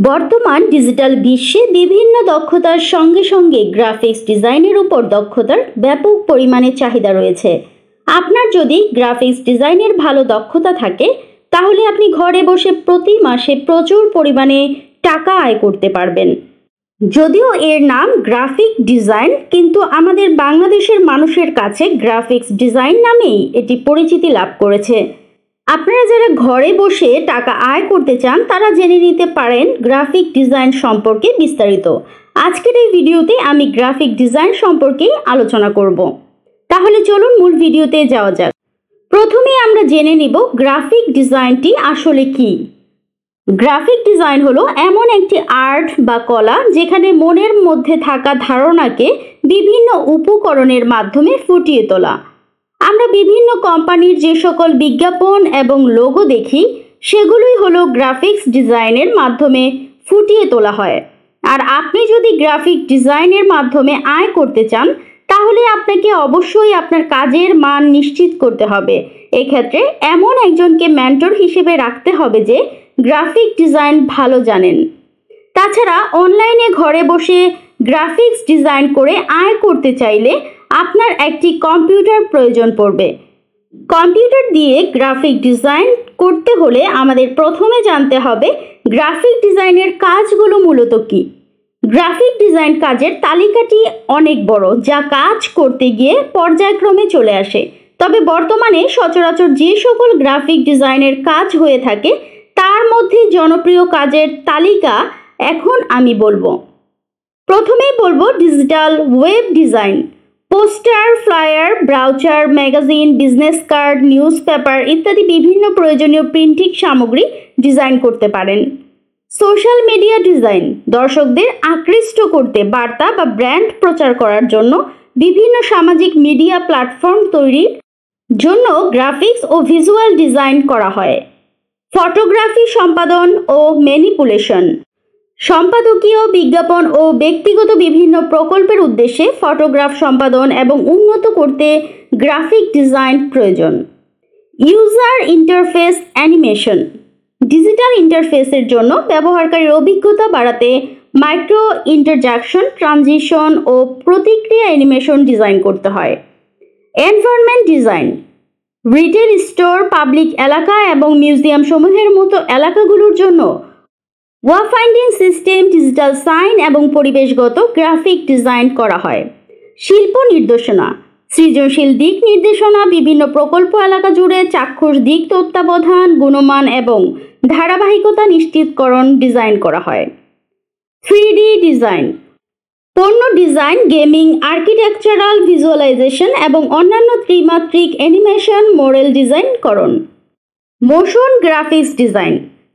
বর্তমান ডিজিটাল বিশ্বে বিভিন্ন দক্ষতার সঙ্গে সঙ্গে গ্রাফিক্স ডিজাইনের উপর দক্ষতার ব্যাপক পরিমাণে চাহিদা রয়েছে। আপনার যদি গ্রাফিক্স ডিজাইনের ভালো দক্ষতা থাকে তাহলে আপনি ঘরে বসে প্রতি মাসে প্রচুর পরিমাণে টাকা আয় করতে পারবেন। যদিও এর নাম গ্রাফিক ডিজাইন, কিন্তু আমাদের বাংলাদেশের মানুষের কাছে গ্রাফিক্স ডিজাইন নামেই এটি পরিচিতি লাভ করেছে। আপনারা যারা ঘরে বসে টাকা আয় করতে চান তারা জেনে নিতে পারেন গ্রাফিক ডিজাইন সম্পর্কে বিস্তারিত। আজকের এই ভিডিওতে আমি গ্রাফিক ডিজাইন সম্পর্কেই আলোচনা করব। তাহলে চলুন মূল ভিডিওতে যাওয়া যাক। প্রথমে আমরা জেনে নিব গ্রাফিক ডিজাইনটি আসলে কি। গ্রাফিক ডিজাইন হলো এমন একটি আর্ট বা কলা যেখানে মনের মধ্যে থাকা ধারণাকে বিভিন্ন উপকরণের মাধ্যমে ফুটিয়ে তোলা। আমরা বিভিন্ন কোম্পানির যে সকল বিজ্ঞাপন এবং লোগো দেখি সেগুলোই হলো গ্রাফিক্স ডিজাইনের মাধ্যমে ফুটিয়ে তোলা হয়। আর আপনি যদি গ্রাফিক ডিজাইনের মাধ্যমে আয় করতে চান তাহলে আপনাকে অবশ্যই আপনার কাজের মান নিশ্চিত করতে হবে। এক্ষেত্রে এমন একজনকে মেন্টর হিসেবে রাখতে হবে যে গ্রাফিক ডিজাইন ভালো জানেন। তাছাড়া অনলাইনে ঘরে বসে গ্রাফিক্স ডিজাইন করে আয় করতে চাইলে আপনার একটি কম্পিউটার প্রয়োজন পড়বে। কম্পিউটার দিয়ে গ্রাফিক ডিজাইন করতে হলে আমাদের প্রথমে জানতে হবে গ্রাফিক ডিজাইনের কাজগুলো মূলত কী। গ্রাফিক ডিজাইন কাজের তালিকাটি অনেক বড়, যা কাজ করতে গিয়ে পর্যায়ক্রমে চলে আসে। তবে বর্তমানে সচরাচর যে সকল গ্রাফিক ডিজাইনের কাজ হয়ে থাকে তার মধ্যে জনপ্রিয় কাজের তালিকা এখন আমি বলবো। প্রথমেই বলবো digital web design. Poster, flyer, brochure, magazine, business card, newspaper ইত্যাদি বিভিন্ন প্রয়োজনীয় প্রিন্টিং সামগ্রী ডিজাইন করতে পারেন। সোশ্যাল মিডিয়া ডিজাইন, দর্শকদের আকৃষ্ট করতে বার্তা বা ব্র্যান্ড প্রচার করার জন্য বিভিন্ন সামাজিক মিডিয়া প্ল্যাটফর্ম তৈরির জন্য গ্রাফিক্স ও ভিজুয়াল ডিজাইন করা হয়। ফটোগ্রাফি সম্পাদন ও ম্যানিপুলেশন, সম্পাদকীয়, বিজ্ঞাপন ও ব্যক্তিগত বিভিন্ন প্রকল্পের উদ্দেশ্যে ফটোগ্রাফ সম্পাদন এবং উন্নত করতে গ্রাফিক ডিজাইন প্রয়োজন। ইউজার ইন্টারফেস অ্যানিমেশন, ডিজিটাল ইন্টারফেসের জন্য ব্যবহারকারীর অভিজ্ঞতা বাড়াতে মাইক্রো ইন্টারজ্যাকশন, ট্রানজিশন ও প্রতিক্রিয়া অ্যানিমেশন ডিজাইন করতে হয়। Environment design, retail store, public এলাকা এবং মিউজিয়াম সমূহের মতো এলাকাগুলোর জন্য ওয়াফাইন্ডিং সিস্টেম, ডিজিটাল সাইন এবং পরিবেশগত গ্রাফিক ডিজাইন করা হয়। শিল্প নির্দেশনা, সৃজনশীল দিক নির্দেশনা, বিভিন্ন প্রকল্প এলাকা জুড়ে চাক্ষুষ দিক তত্ত্বাবধান, গুণমান এবং ধারাবাহিকতা নিশ্চিতকরণ ডিজাইন করা হয়। 3D ডিজাইন, পণ্য ডিজাইন, গেমিং, আর্কিটেকচারাল ভিজুয়ালাইজেশন এবং অন্যান্য ত্রিমাত্রিক অ্যানিমেশন মডেল ডিজাইন করণ। মোশন গ্রাফিক্স ডিজাইন,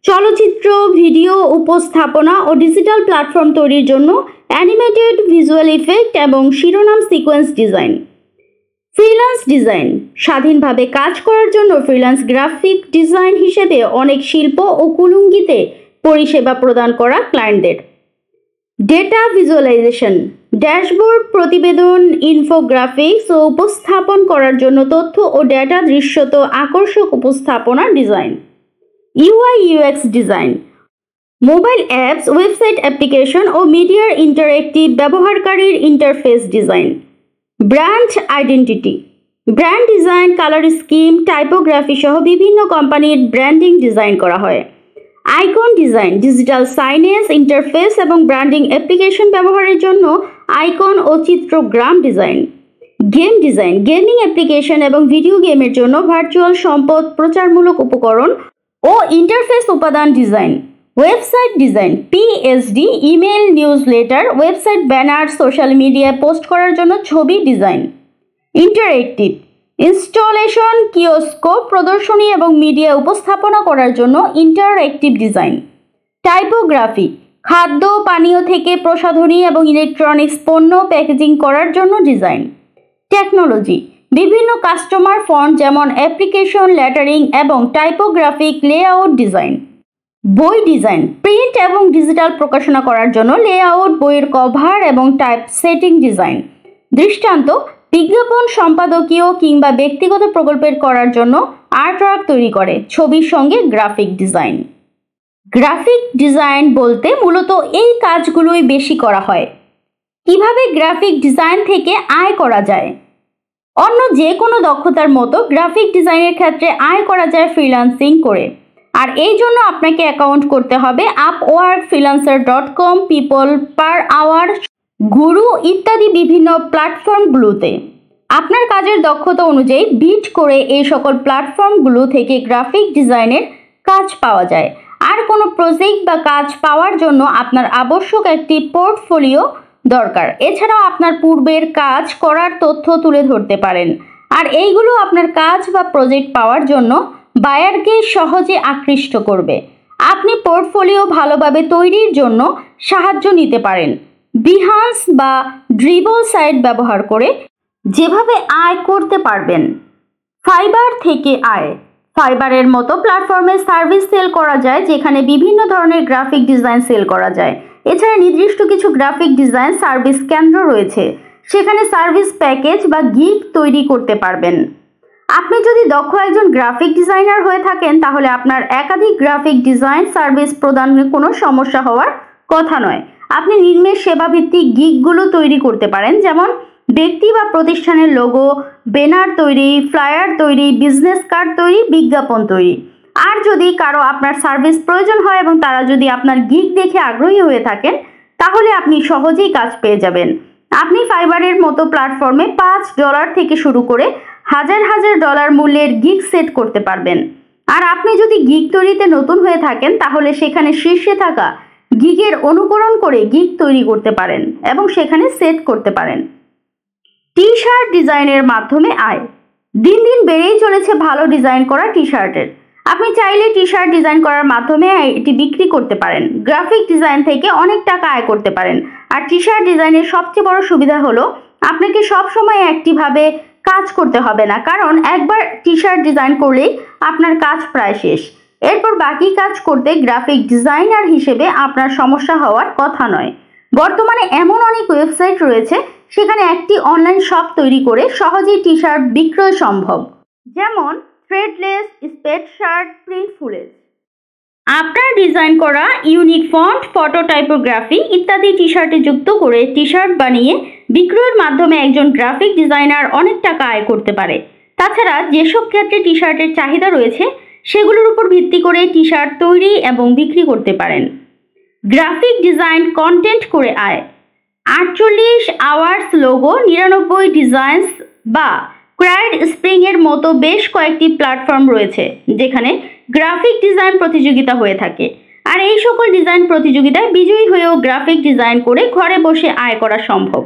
চলচ্চিত্র, ভিডিও উপস্থাপনা ও ডিজিটাল প্ল্যাটফর্ম তৈরির জন্য অ্যানিমেটেড ভিজুয়াল ইফেক্ট এবং শিরোনাম সিকোয়েন্স ডিজাইন। ফ্রিল্যান্স ডিজাইন, স্বাধীনভাবে কাজ করার জন্য ফ্রিল্যান্স গ্রাফিক ডিজাইন হিসেবে অনেক শিল্প ও কুলুঙ্গিতে পরিষেবা প্রদান করা ক্লায়েন্টদের। ডেটা ভিজুয়ালাইজেশন, ড্যাশবোর্ড, প্রতিবেদন, ইনফোগ্রাফিক্স ও উপস্থাপন করার জন্য তথ্য ও ডেটা দৃশ্যত আকর্ষক উপস্থাপনা design. UI/UX design, mobile apps, website application ও মিডিয়ার ইন্টারেক্টিভ ব্যবহারকারীর interface design. Brand identity, brand design, colour scheme, typography সহ বিভিন্ন কোম্পানির ব্র্যান্ডিং ডিজাইন করা হয়। Icon design, digital signage, interface এবং ব্র্যান্ডিং অ্যাপ্লিকেশন ব্যবহারের জন্য আইকন ও চিত্রগ্রাম ডিজাইন। গেম ডিজাইন, গেমিং অ্যাপ্লিকেশন এবং ভিডিও গেমের জন্য ভার্চুয়াল সম্পদ, প্রচারমূলক উপকরণ ও ইন্টারফেস উপাদান design. Website design, PSD, email, news letter, website banner, social মিডিয়ায় পোস্ট করার জন্য ছবি ডিজাইন। ইন্টারেক্টিভ, ইনস্টলেশন, কিওস্কোপ, প্রদর্শনী এবং মিডিয়া উপস্থাপনা করার জন্য ইন্টারঅ্যাক্টিভ ডিজাইন। টাইপোগ্রাফি, খাদ্য পানীয় থেকে প্রসাধনী এবং ইলেকট্রনিক্স পণ্য প্যাকেজিং করার জন্য ডিজাইন। টেকনোলজি, বিভিন্ন কাস্টমার ফন্ট যেমন অ্যাপ্লিকেশন, লেটারিং এবং টাইপোগ্রাফিক লেআউট ডিজাইন। বই ডিজাইন, প্রিন্ট এবং ডিজিটাল প্রকাশনা করার জন্য লেআউট, বইয়ের কভার এবং টাইপ সেটিং ডিজাইন। দৃষ্টান্ত, বিজ্ঞাপন, সম্পাদকীয় কিংবা ব্যক্তিগত প্রকল্পের করার জন্য আর্টওয়ার্ক তৈরি করে, ছবির সঙ্গে গ্রাফিক ডিজাইন। গ্রাফিক ডিজাইন বলতে মূলত এই কাজগুলোই বেশি করা হয়। কিভাবে গ্রাফিক ডিজাইন থেকে আয় করা যায়? অন্য যে কোনো দক্ষতার মতো গ্রাফিক ডিজাইনের ক্ষেত্রে আয় করা যায় ফ্রিল্যান্সিং করে। আর এই জন্য আপনাকে অ্যাকাউন্ট করতে হবে Upwork, freelancer.com, people per hour, গুরু ইত্যাদি বিভিন্ন প্ল্যাটফর্মগুলোতে। আপনার কাজের দক্ষতা অনুযায়ী বিড করে এই সকল প্ল্যাটফর্মগুলো থেকে গ্রাফিক ডিজাইনের কাজ পাওয়া যায়। আর কোনো প্রজেক্ট বা কাজ পাওয়ার জন্য আপনার আবশ্যক একটি পোর্টফোলিও দরকার। এছাড়াও আপনার পূর্বের কাজ করার তথ্য তুলে ধরতে পারেন। আর এইগুলো আপনার কাজ বা প্রজেক্ট পাওয়ার জন্য বায়ারকে সহজে আকৃষ্ট করবে। আপনি পোর্টফোলিও ভালোভাবে তৈরির জন্য সাহায্য নিতে পারেন বিহান্স বা ড্রিবল সাইট ব্যবহার করে। যেভাবে আয় করতে পারবেন: ফাইবার থেকে আয়। ফাইবারের মতো প্ল্যাটফর্মে সার্ভিস সেল করা যায়, যেখানে বিভিন্ন ধরনের গ্রাফিক ডিজাইন সেল করা যায়। এছাড়া নির্দিষ্ট কিছু গ্রাফিক ডিজাইন সার্ভিস কেন্দ্র রয়েছে, সেখানে সার্ভিস প্যাকেজ বা গিগ তৈরি করতে পারবেন। আপনি যদি দক্ষ একজন গ্রাফিক ডিজাইনার হয়ে থাকেন, তাহলে আপনার একাধিক গ্রাফিক ডিজাইন সার্ভিস প্রদানে কোনো সমস্যা হওয়ার কথা নয়। আপনি নির্মেষ সেবা ভিত্তিক গিগগুলো তৈরি করতে পারেন, যেমন ব্যক্তি বা প্রতিষ্ঠানের লোগো, ব্যানার তৈরি, ফ্লায়ার তৈরি, বিজনেস কার্ড তৈরি, বিজ্ঞাপন তৈরি। আর যদি কারো আপনার সার্ভিস প্রয়োজন হয় এবং তারা যদি আপনার গিগ দেখে আগ্রহী হয়ে থাকেন, তাহলে আপনি সহজেই কাজ পেয়ে যাবেন। আপনি ফাইবারের মতো প্ল্যাটফর্মে $5 থেকে শুরু করে হাজার হাজার ডলার মূল্যের গিগ সেট করতে পারবেন। আর আপনি যদি গিগ তৈরিতে নতুন হয়ে থাকেন, তাহলে সেখানে শীর্ষে থাকা গিগের অনুকরণ করে গিগ তৈরি করতে পারেন এবং সেখানে সেট করতে পারেন। টি শার্ট ডিজাইনের মাধ্যমে আয়। দিন দিন বেড়েই চলেছে ভালো ডিজাইন করা টি শার্টের। আপনি চাইলে টি শার্ট ডিজাইন করার মাধ্যমে এটি বিক্রি করতে পারেন। গ্রাফিক ডিজাইন থেকে অনেক টাকা আয় করতে পারেন। আর টি শার্ট ডিজাইনের সবচেয়ে বড় সুবিধা হলো আপনাকে সবসময় একটিভাবে কাজ করতে হবে না, কারণ একবার টি শার্ট ডিজাইন করলেই আপনার কাজ প্রায় শেষ। এরপর বাকি কাজ করতে গ্রাফিক ডিজাইনার হিসেবে আপনার সমস্যা হওয়ার কথা নয়। বর্তমানে এমন অনেক ওয়েবসাইট রয়েছে, সেখানে একটি অনলাইন শপ তৈরি করে সহজেই টি শার্ট বিক্রয় সম্ভব, যেমন থ্রেডলেস, স্পেডশার্ট, প্রিন্টফুলেস। আপনার ডিজাইন করা ইউনিক ফন্ট, ফটো টাইপোগ্রাফি ইত্যাদি টি শার্টে যুক্ত করে টি শার্ট বানিয়ে বিক্রয়ের মাধ্যমে একজন গ্রাফিক ডিজাইনার অনেক টাকা আয় করতে পারে। তাছাড়া যেসব ক্ষেত্রে টি শার্টের চাহিদা রয়েছে, সেগুলোর উপর ভিত্তি করে টি শার্ট তৈরি এবং বিক্রি করতে পারেন। গ্রাফিক ডিজাইন কন্টেন্ট করে আয়। 48 আওয়ার্স লোগো, 99 ডিজাইনস বা ক্রাইড স্প্রিং এর মতো বেশ কয়েকটি প্ল্যাটফর্ম রয়েছে, যেখানে গ্রাফিক ডিজাইন প্রতিযোগিতা হয়ে থাকে। আর এই সকল ডিজাইন প্রতিযোগিতায় বিজয়ী হয়েও গ্রাফিক ডিজাইন করে ঘরে বসে আয় করা সম্ভব।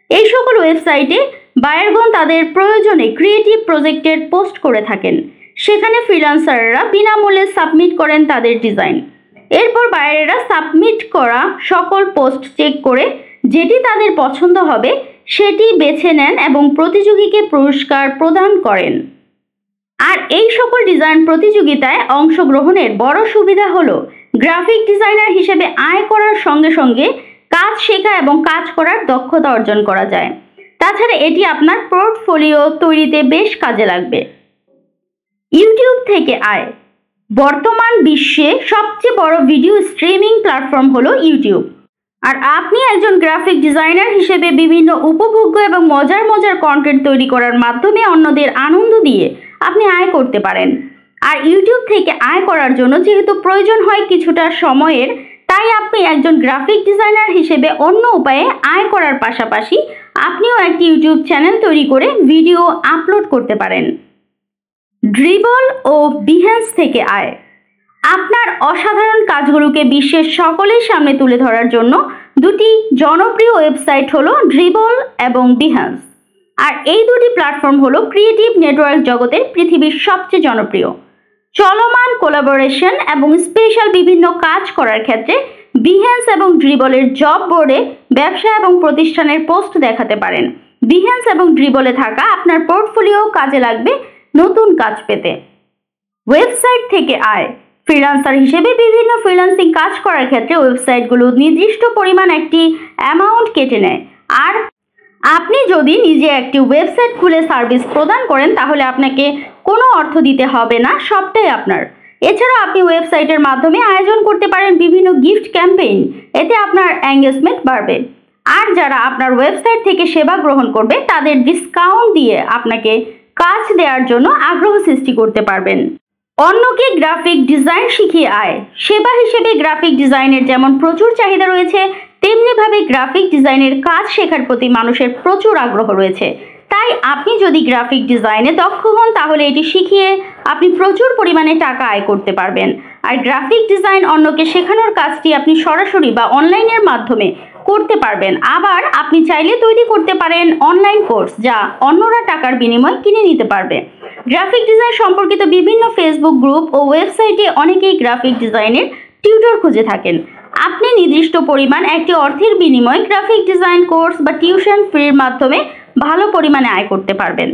এই সকল ওয়েবসাইটে বায়ারগণ তাদের প্রয়োজনে ক্রিয়েটিভ প্রজেক্টের পোস্ট করে থাকেন। সেখানে ফ্রিল্যান্সাররা বিনামূল্যে সাবমিট করেন তাদের ডিজাইন। এরপর বায়ারেরা সাবমিট করা সকল পোস্ট চেক করে যেটি তাদের পছন্দ হবে সেটি বেছে নেন এবং প্রতিযোগীকে পুরস্কার প্রদান করেন। আর এই সকল ডিজাইন প্রতিযোগিতায় অংশগ্রহণের বড় সুবিধা হলো গ্রাফিক ডিজাইনার হিসেবে আয় করার সঙ্গে সঙ্গে কাজ শেখা এবং কাজ করার দক্ষতা অর্জন করা যায়। তাছাড়া এটি আপনার পোর্টফোলিও তৈরিতে বেশ কাজে লাগবে। ইউটিউব থেকে আয়। বর্তমান বিশ্বে সবচেয়ে বড় ভিডিও স্ট্রিমিং প্ল্যাটফর্ম হলো ইউটিউব। আর আপনি একজন গ্রাফিক ডিজাইনার হিসেবে বিভিন্ন উপভোগ্য এবং মজার মজার কন্টেন্ট তৈরি করার মাধ্যমে অন্যদের আনন্দ দিয়ে আপনি আয় করতে পারেন। আর ইউটিউব থেকে আয় করার জন্য যেহেতু প্রয়োজন হয় কিছুটা সময়ের, তাই আপনি একজন গ্রাফিক ডিজাইনার হিসেবে অন্য উপায়ে আয় করার পাশাপাশি আপনিও একটি ইউটিউব চ্যানেল তৈরি করে ভিডিও আপলোড করতে পারেন। ড্রিবল ও বিহেন্স থেকে আয়। আপনার অসাধারণ কাজগুলোকে বিশ্বের সকলের সামনে তুলে ধরার জন্য দুটি জনপ্রিয় ওয়েবসাইট হলো ড্রিবল এবং বিহেন্স। আর এই দুটি প্ল্যাটফর্ম হলো ক্রিয়েটিভ নেটওয়ার্ক জগতের পৃথিবীর সবচেয়ে জনপ্রিয়। চলমান কোলাবোরেশন এবং স্পেশাল বিভিন্ন কাজ করার ক্ষেত্রে বিহেন্স এবং ড্রিবলের জব বোর্ডে ব্যবসা এবং প্রতিষ্ঠানের পোস্ট দেখাতে পারেন। বিহেন্স এবং ড্রিবলে থাকা আপনার পোর্টফোলিও কাজে লাগবে নতুন কাজ পেতে। ওয়েবসাইট থেকে আয়। ফ্রিল্যান্সার হিসেবে বিভিন্ন ফ্রিল্যান্সিং কাজ করার ক্ষেত্রে ওয়েবসাইটগুলো নির্দিষ্ট পরিমাণ একটি অ্যামাউন্ট কেটে নেয়। আর আপনি যদি নিজে একটি ওয়েবসাইট খুলে সার্ভিস প্রদান করেন, তাহলে আপনাকে কোনো অর্থ দিতে হবে না, সবটাই আপনার। এছাড়াও আপনি ওয়েবসাইটের মাধ্যমে আয়োজন করতে পারেন বিভিন্ন গিফট ক্যাম্পেইন, এতে আপনার এঙ্গেজমেন্ট বাড়বে। আর যারা আপনার ওয়েবসাইট থেকে সেবা গ্রহণ করবে তাদের ডিসকাউন্ট দিয়ে আপনাকে কাজ দেওয়ার জন্য আগ্রহ সৃষ্টি করতে পারবেন। অন্যকে গ্রাফিক ডিজাইন শিখিয়ে আয়। সেবা হিসেবে গ্রাফিক ডিজাইনের যেমন প্রচুর চাহিদা রয়েছে, তেমনিভাবে গ্রাফিক ডিজাইনের কাজ শেখার প্রতি মানুষের প্রচুর আগ্রহ রয়েছে। তাই আপনি যদি গ্রাফিক ডিজাইনে দক্ষ হন তাহলে এটি শিখিয়ে আপনি প্রচুর পরিমাণে টাকা আয় করতে পারবেন। আর গ্রাফিক ডিজাইন অন্যকে শেখানোর কাজটি আপনি সরাসরি বা অনলাইনের মাধ্যমে করতে পারবেন। আবার আপনি চাইলে তৈরি করতে পারেন অনলাইন কোর্স, যা অন্যরা টাকার বিনিময়ে কিনে নিতে পারবে। গ্রাফিক ডিজাইন সম্পর্কিত বিভিন্ন ফেসবুক গ্রুপ ও ওয়েবসাইটে অনেকেই গ্রাফিক ডিজাইনের টিউটর খুঁজে থাকেন। আপনি নির্দিষ্ট পরিমাণ একটি অর্থের বিনিময়ে গ্রাফিক ডিজাইন কোর্স বা টিউশন ফির মাধ্যমে ভালো পরিমাণে আয় করতে পারবেন।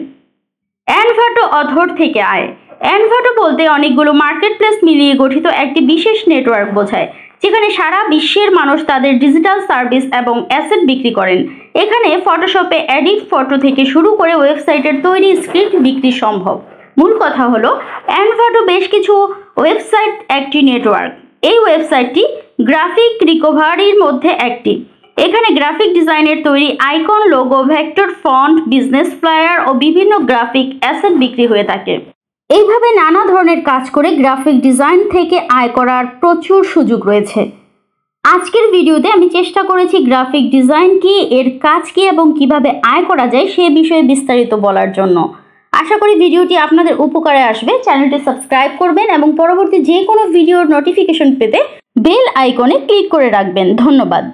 এনভাটো অথর থেকে আয়। এনভাটো বলতে অনেকগুলো মার্কেটপ্লেস মিলিয়ে গঠিত একটি বিশেষ নেটওয়ার্ক বোঝায়, যেখানে সারা বিশ্বের মানুষ তাদের ডিজিটাল সার্ভিস এবং অ্যাসেট বিক্রি করেন। এখানে ফটোশপে এডিট ফটো থেকে শুরু করে ওয়েবসাইটের তৈরি স্ক্রিপ্ট বিক্রি সম্ভব। মূল কথা হলো এনভাটো বেশ কিছু ওয়েবসাইট একটি নেটওয়ার্ক। এই ওয়েবসাইটটি গ্রাফিক রিকভারির মধ্যে একটি। এখানে গ্রাফিক ডিজাইনের তৈরি icon, logo, vector, font, business flyer ও বিভিন্ন গ্রাফিক অ্যাসেট বিক্রি হয়ে থাকে। এইভাবে নানা ধরনের কাজ করে গ্রাফিক ডিজাইন থেকে আয় করার প্রচুর সুযোগ রয়েছে। আজকের ভিডিওতে আমি চেষ্টা করেছি গ্রাফিক ডিজাইন কি, এর কাজ কি এবং কিভাবে আয় করা যায় সে বিষয়ে বিস্তারিত বলার জন্য। আশা করি ভিডিওটি আপনাদের উপকারে আসবে। চ্যানেলটি সাবস্ক্রাইব করবেন এবং পরবর্তী যে কোনো ভিডিওর নোটিফিকেশন পেতে বেল আইকনে ক্লিক করে রাখবেন। ধন্যবাদ।